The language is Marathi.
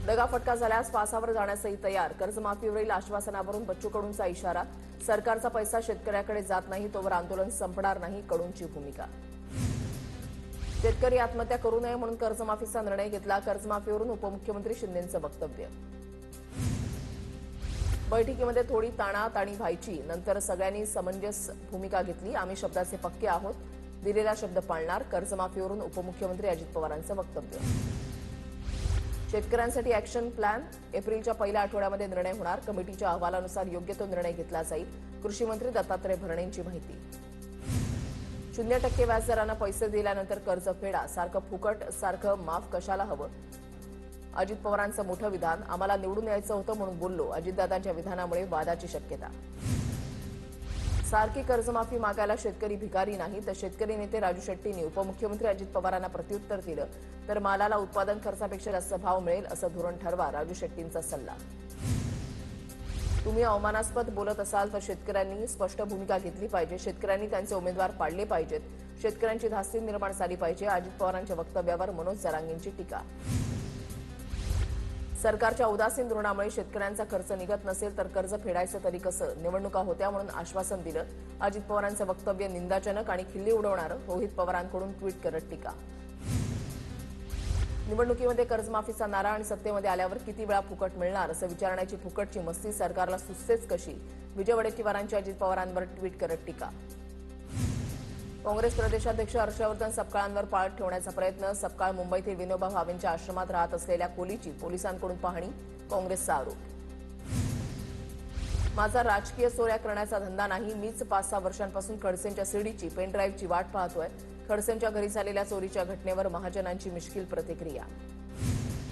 दगाफटका झाल्यास फासावर जाण्यासही तयार. कर्जमाफीवरील आश्वासनावरून बच्चू कडूंचा इशारा. सरकारचा पैसा शेतकऱ्याकडे जात नाही तोवर आंदोलन संपणार नाही, कडूंची भूमिका. शेतकरी आत्महत्या करू नये म्हणून कर्जमाफीचा निर्णय घेतला. कर्जमाफीवरून उपमुख्यमंत्री शिंदेंचं वक्तव्य. बैठकीमध्ये थोडी ताणाताणी व्हायची, नंतर सगळ्यांनी समंजस भूमिका घेतली. आम्ही शब्दाचे पक्के आहोत, दिलेला शब्द पाळणार. कर्जमाफीवरून उपमुख्यमंत्री अजित पवारांचं वक्तव्य. शेतकऱ्यांसाठी ॲक्शन प्लॅन. एप्रिलच्या पहिल्या आठवड्यामध्ये निर्णय होणार. कमिटीच्या अहवालानुसार योग्य तो निर्णय घेतला जाईल. कृषी मंत्री दत्तात्रय भरणेंची माहिती. 0% व्याजदरानं पैसे दिल्यानंतर कर्ज फेडा. सारखं फुकट, सारखं माफ कशाला हवं? अजित पवारांचं मोठं विधान. आम्हाला निवडून यायचं होतं म्हणून बोललो. अजितदादांच्या विधानामुळे वादाची शक्यता. सारखी कर्जमाफी मागायला शेतकरी भिकारी नाही. तर शेतकरी नेते राजू शेट्टींनी उपमुख्यमंत्री अजित पवारांना प्रत्युत्तर दिलं. तर मालाला उत्पादन खर्चापेक्षा जास्त भाव मिळेल असं धोरण ठरवा, राजू शेट्टींचा सल्ला. तुम्ही अवमानास्पद बोलत असाल तर शेतकऱ्यांनी स्पष्ट भूमिका घेतली पाहिजे. शेतकऱ्यांनी त्यांचे उमेदवार पाडले पाहिजेत. शेतकऱ्यांची धास्ती निर्माण झाली पाहिजे. अजित पवारांच्या वक्तव्यावर मनोज जरांगेंची टीका. सरकारच्या उदासीन धोरणामुळे शेतकऱ्यांचा खर्च निघत नसेल तर कर्ज फेडायचं तरी कसं? निवडणुका होत्या म्हणून आश्वासन दिलं. अजित पवारांचं वक्तव्य निंदाजनक आणि खिल्ली उडवणारं. रोहित पवारांकडून ट्विट करत टीका. निवडणुकीमध्ये कर्जमाफीचा नारा आणि सत्तेमध्ये आल्यावर किती वेळा फुकट मिळणार असं विचारण्याची फुकटची मस्ती सरकारला सुचतेच कशी? विजय वडेट्टीवारांची अजित पवारांवर ट्विट करत टीका. काँग्रेस प्रदेशाध्यक्ष हर्षवर्धन सपकाळांवर पाळत ठेवण्याचा प्रयत्न. सपकाळ मुंबईतील विनोबा भावेंच्या आश्रमात राहत असलेल्या खोलीची पोलिसांकडून पाहणी. काँग्रेसचा आरोप. माझा राजकीय चोऱ्या करण्याचा धंदा नाही. मीच 5-6 वर्षांपासून खडसेंच्या सीडीची, पेनड्राईव्हची वाट पाहतोय. खडसेंच्या घरी झालेल्या चोरीच्या घटनेवर महाजनांची मिश्कील प्रतिक्रिया.